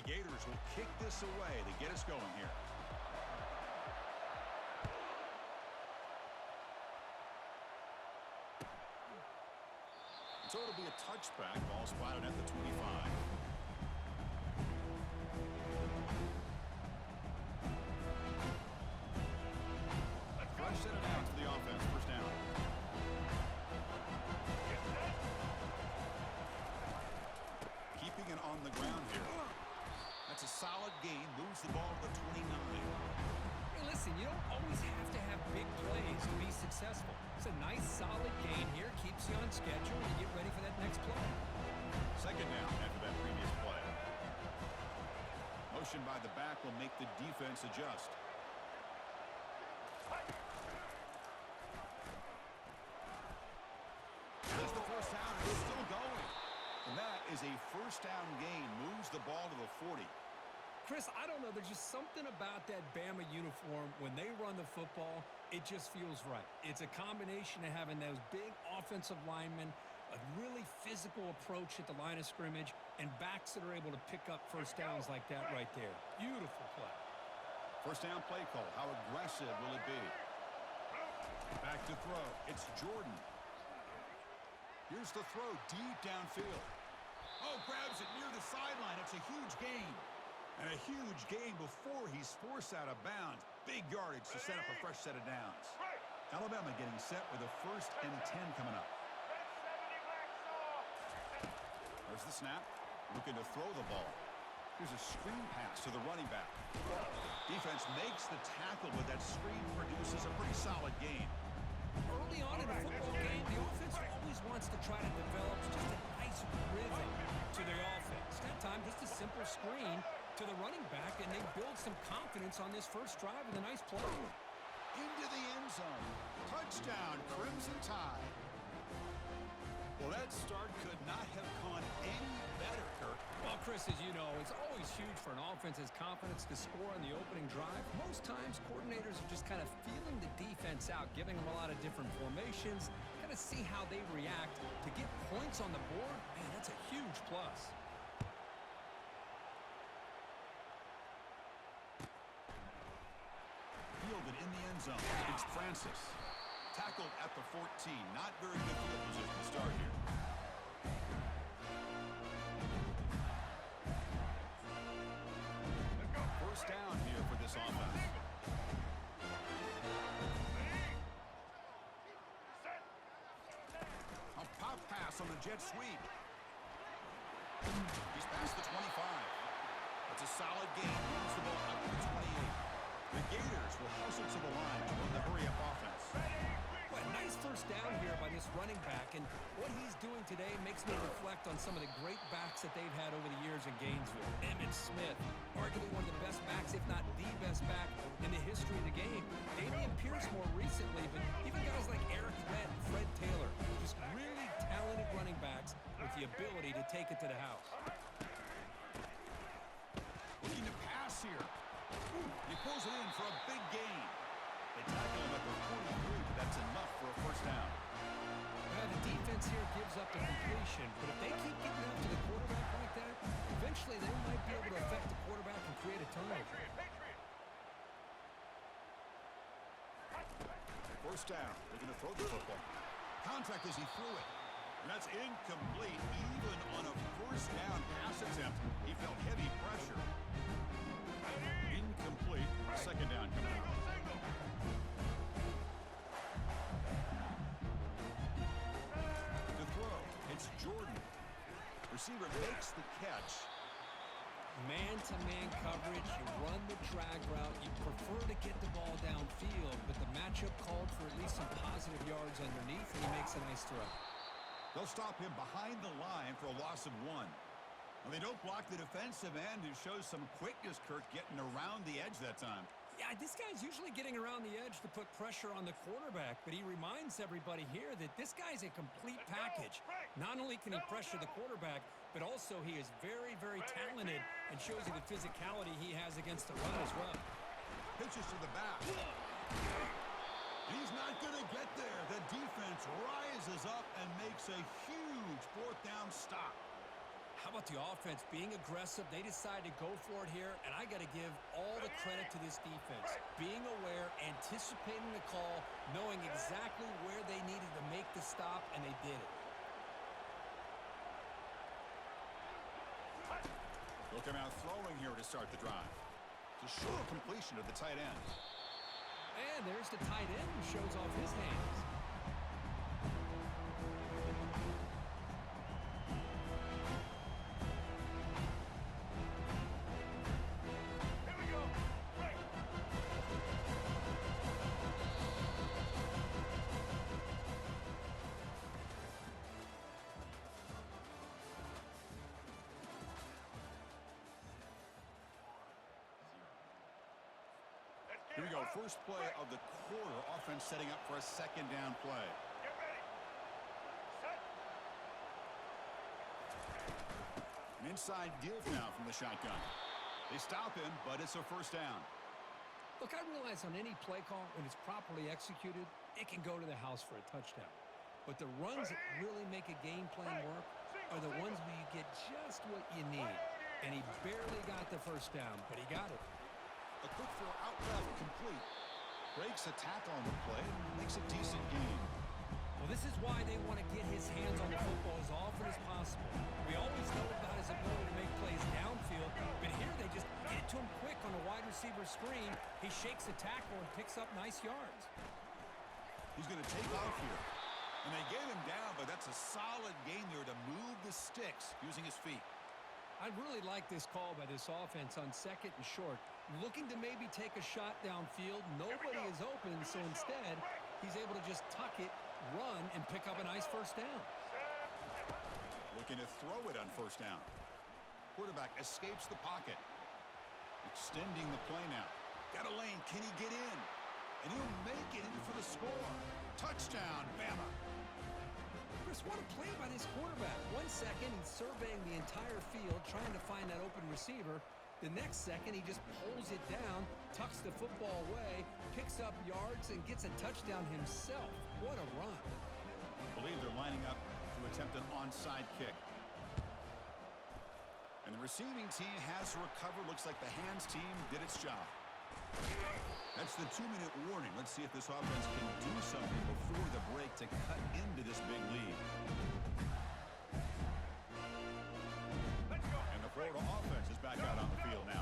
Gators will kick this away to get us going here. So it'll be a touchback. Ball spotted at the 25. Fresh set it out to the offense. First down. Keeping it on the ground here. That's a solid gain. Moves the ball to the 29. Hey, listen, you don't always have to have big plays to be successful. It's a nice, solid gain here. Keeps you on schedule and you get ready for that next play. Second down after that previous play. Motion by the back will make the defense adjust. There's the first down. It's still going. And that is a first down gain. Moves the ball to the 40. Chris, I don't know. There's just something about that Bama uniform. When they run the football, it just feels right. It's a combination of having those big offensive linemen, a really physical approach at the line of scrimmage, and backs that are able to pick up first downs like that right there. Beautiful play. First down play call. How aggressive will it be? Back to throw. It's Jordan. Here's the throw deep downfield. Oh, grabs it near the sideline. It's a huge gain. And a huge gain before he's forced out of bounds. Big yardage to set up a fresh set of downs. Alabama getting set with a 1st and 10 coming up. There's the snap. Looking to throw the ball. Here's a screen pass to the running back. Defense makes the tackle, but that screen produces a pretty solid gain. Early on in a football game, the offense always wants to try to develop just a nice rhythm to their offense. That time, just a simple screen to the running back, and they build some confidence on this first drive with a nice play. Into the end zone. Touchdown, Crimson Tide. Well, that start could not have gone any better, Kirk. Well, Chris, as you know, it's always huge for an offense's confidence to score on the opening drive. Most times, coordinators are just kind of feeling the defense out, giving them a lot of different formations, kind of see how they react. To get points on the board, man, that's a huge plus. Fielded in the end zone. It's Francis. Tackled at the 14. Not very good field position to start here. First down here for this offense. A pop pass on the jet sweep. He's past the 25. It's a solid gain. Moves the ball up to the 28. The Gators will hustle to the line to run the hurry-up offense. Well, a nice first down here by this running back, and what he's doing today makes me reflect on some of the great backs that they've had over the years in Gainesville. Emmitt Smith, arguably one of the best backs, if not the best back in the history of the game. Dameon Pierce more recently, but even guys like Eric Red, Fred Taylor, just really talented running backs with the ability to take it to the house. Looking to pass here. He pulls it in for a big gain. They tackle him at the 43, but that's enough for a first down. Well, the defense here gives up the completion, but if they keep getting after the quarterback like that, eventually they might be able to affect the quarterback and create a turnover. First down. Looking to throw the football. Contact as he threw it. And that's incomplete. Even on a first down pass attempt, he felt heavy pressure. Incomplete. Second down coming out. To throw, it's Jordan. Receiver makes the catch. Man-to-man coverage, you run the drag route, you prefer to get the ball downfield, but the matchup called for at least some positive yards underneath, and he makes a nice throw. They'll stop him behind the line for a loss of 1. Well, they don't block the defensive end, who shows some quickness, Kirk, getting around the edge that time. Yeah, this guy's usually getting around the edge to put pressure on the quarterback, but he reminds everybody here that this guy's a complete package. Not only can he pressure the quarterback, but also he is very, very talented and shows you the physicality he has against the run as well. Pitches to the back. He's not going to get there. The defense rises up and makes a huge 4th down stop. How about the offense being aggressive? They decided to go for it here, and I got to give all the credit to this defense. Being aware, anticipating the call, knowing exactly where they needed to make the stop, and they did it. They'll come out throwing here to start the drive. It's a short completion to the tight end. And there's the tight end who shows off his hands. Here we go, first play of the quarter. Offense setting up for a second down play. Get ready. Set. An inside give now from the shotgun. They stop him, but it's a first down. Look, I realize on any play call, when it's properly executed, it can go to the house for a touchdown. But the runs that really make a game plan work are the ones where you get just what you need. And he barely got the first down, but he got it. A quick throw out left, complete. Breaks a tackle on the play, makes a decent gain. Well, this is why they want to get his hands on the football as often as possible. We always know about his ability to make plays downfield, but here they just get it to him quick on a wide receiver screen. He shakes the tackle and picks up nice yards. He's going to take off here. And they gave him down, but that's a solid gain there to move the sticks using his feet. I really like this call by this offense on second and short. Looking to maybe take a shot downfield. Nobody is open, so instead, he's able to just tuck it, run, and pick up a nice first down. Looking to throw it on first down. Quarterback escapes the pocket. Extending the play now. Got a lane. Can he get in? And he'll make it in for the score. Touchdown, Bama. Chris, what a play by this quarterback. 1 second, he's surveying the entire field, trying to find that open receiver. The next second, he just pulls it down, tucks the football away, picks up yards, and gets a touchdown himself. What a run. I believe they're lining up to attempt an onside kick. And the receiving team has to recover. Looks like the hands team did its job. That's the 2-minute warning. Let's see if this offense can do something before the break to cut into this big lead. And the Florida offense is back out on the field now.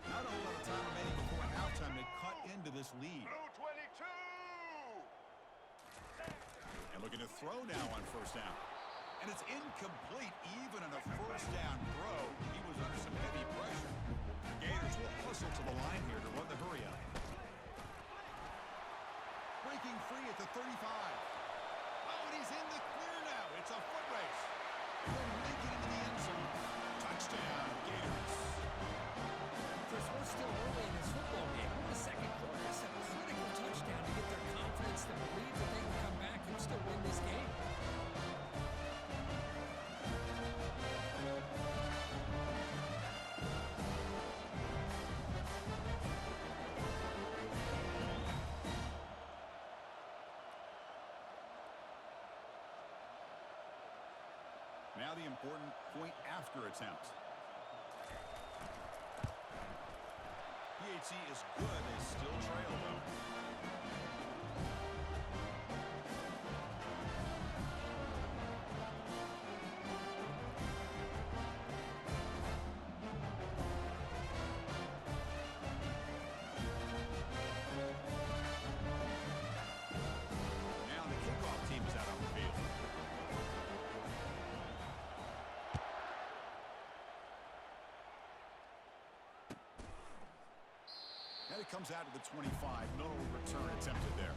Not a whole lot of time remaining before halftime to cut into this lead. Blue 22. And looking to throw now on first down. And it's incomplete even on a first down throw. He was under some heavy pressure. The Gators will hustle to the line here to run the hurry up. Breaking free at the 35. Oh, and he's in the clear now. It's a foot race. He'll make it into the end zone. Touchdown, Gators. Chris, we're still early in this football game. We're in the second quarter. It's a critical touchdown to get their confidence to believe that they can come back and still win this game. Now the important point after attempt. PHC is good. They still trail, though. Now the kickoff team is out on the field. And it comes out to the 25. No return attempted there.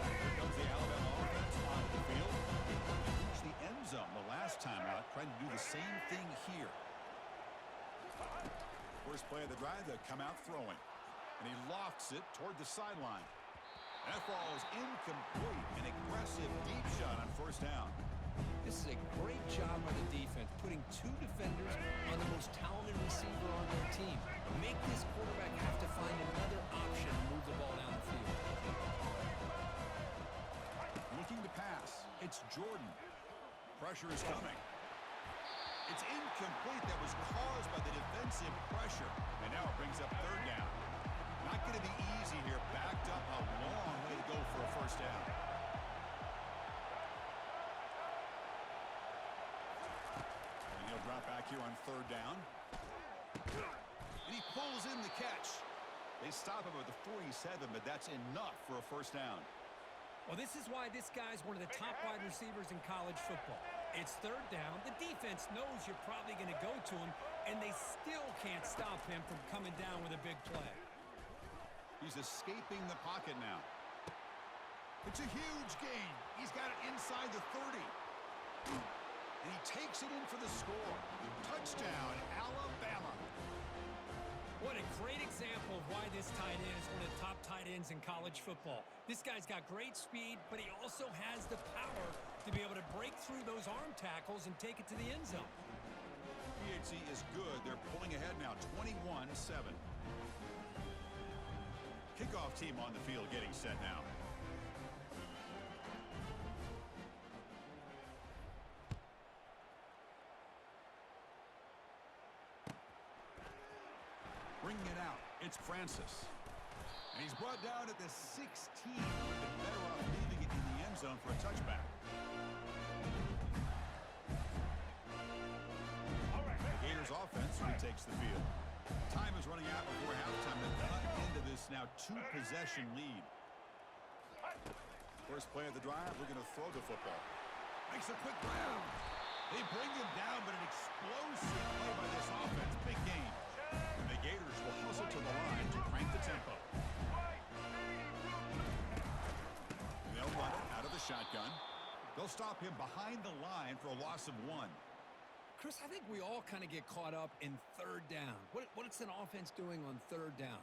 Here comes the Alabama offense onto the field. They reached the end zone the last time out, trying to do the same thing here. First play of the drive, they come out throwing. And he lofts it toward the sideline. That ball is incomplete. An aggressive deep shot on first down. This is a great job by the defense, putting two defenders on the most talented receiver on their team. Make this quarterback have to find another option to move the ball down the field. Looking to pass. It's Jordan. Pressure is coming. It's incomplete. That was caused by the defensive pressure. And now it brings up third down. Not going to be easy here. Backed up a long way to go for a first down. And he'll drop back here on third down. And he pulls in the catch. They stop him at the 47, but that's enough for a first down. Well, this is why this guy's one of the top wide receivers in college football. It's third down. The defense knows you're probably going to go to him, and they still can't stop him from coming down with a big play. He's escaping the pocket now. It's a huge gain. He's got it inside the 30. And he takes it in for the score. Touchdown, Alabama. What a great example of why this tight end is one of the top tight ends in college football. This guy's got great speed, but he also has the power to be able to break through those arm tackles and take it to the end zone. PHC is good. They're pulling ahead now, 21-7. Kickoff team on the field getting set now. Bringing it out, it's Francis. And he's brought down at the 16. Been better off leaving it in the end zone for a touchback. The Gators offense retakes the field. Time is running out before halftime to cut into this now two-possession lead. First play of the drive, we're going to throw the football. Makes a quick grab. They bring him down, but an explosive play by this offense. Big game. And the Gators will hustle to the line to crank the tempo. And they'll run it out of the shotgun. They'll stop him behind the line for a loss of 1. Chris, I think we all kind of get caught up in third down. What's an offense doing on third down?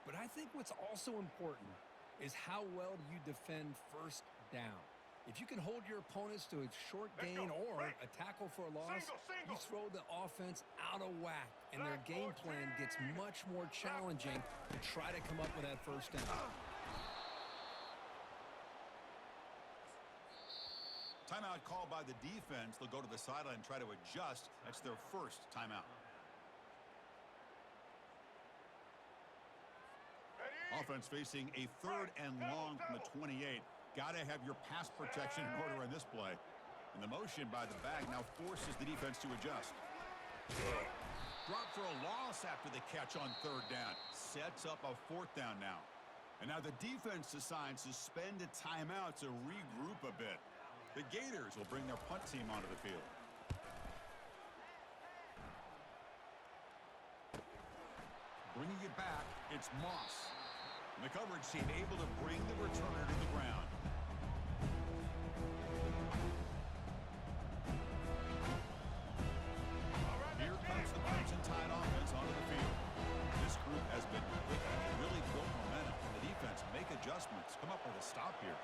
But I think what's also important is how well you defend first down. If you can hold your opponents to a short gain or a tackle for a loss, you throw the offense out of whack, and their game plan gets much more challenging to try to come up with that first down. Timeout called by the defense. They'll go to the sideline and try to adjust. That's their first timeout. Offense facing a third and long from the 28. Got to have your pass protection in order on this play. And the motion by the back now forces the defense to adjust. Drop for a loss after the catch on third down. Sets up a fourth down now. And now the defense decides to spend a timeout to regroup a bit. The Gators will bring their punt team onto the field. Bringing it back, it's Moss. And the coverage team able to bring the returner to the ground. Here comes the Crimson Tide offense onto the field. This group has been clicking. They really built momentum. And the defense make adjustments. Come up with a stop here.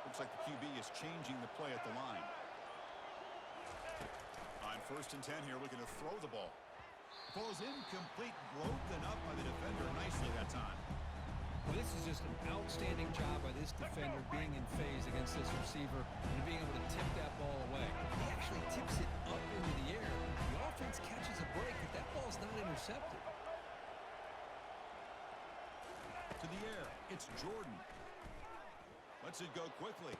Looks like the QB is changing the play at the line. On first and 10 here, looking to throw the ball. Ball's incomplete, broken up by the defender nicely that time. Well, this is just an outstanding job by this defender being in phase against this receiver and being able to tip that ball away. He actually tips it up into the air. The offense catches a break, but that ball's not intercepted. To the air, it's Jordan. Lets it go quickly.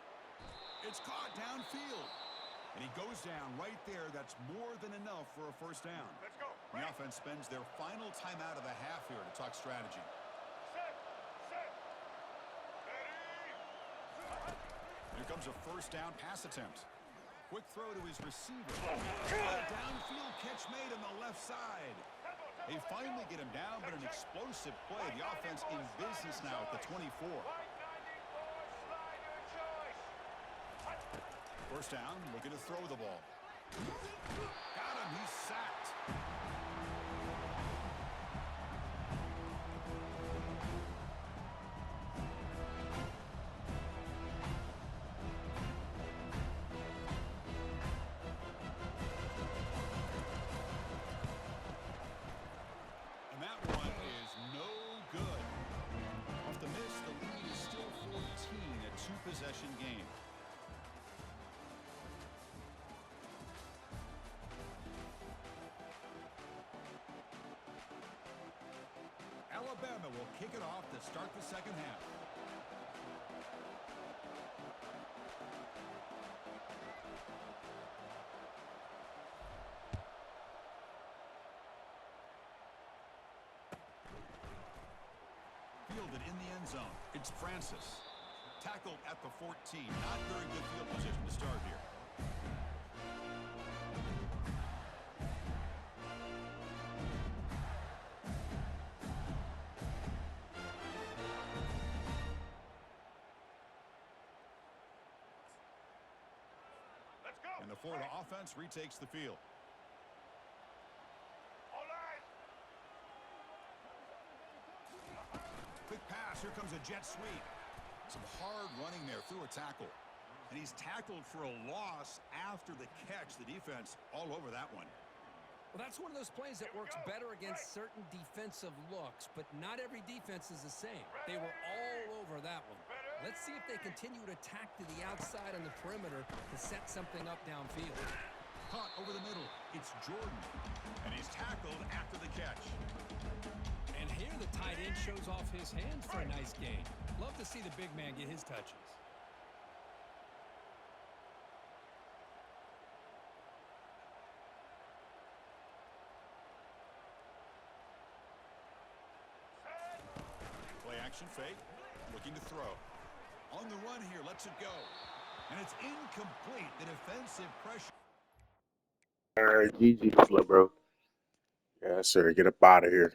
It's caught downfield. And he goes down right there. That's more than enough for a first down. Let's go. The offense spends their final timeout of the half here to talk strategy. Set. Ready. Here comes a first down pass attempt. Quick throw to his receiver. A downfield catch made on the left side. They finally get him down, but an explosive play. The offense in business now at the 24. First down, looking to throw the ball. Got him, he's sacked. Alabama will kick it off to start the second half. Fielded in the end zone. It's Francis. Tackled at the 14. Not very good field position to start here. Let's go. And the Florida offense retakes the field. All right. Quick pass. Here comes a jet sweep. Some hard running there through a tackle. And he's tackled for a loss after the catch. The defense all over that one. Well, that's one of those plays that works better against certain defensive looks, but not every defense is the same. They were all over that one. Let's see if they continue to tack to the outside on the perimeter to set something up downfield. Caught over the middle. It's Jordan. And he's tackled after the catch. And here the tight end shows off his hands for a nice gain. Love to see the big man get his touches. Play action fake. Looking to throw. On the run here. Lets it go. And it's incomplete. The defensive pressure. All right, GG, bro. Yeah, sir. Get up out of here.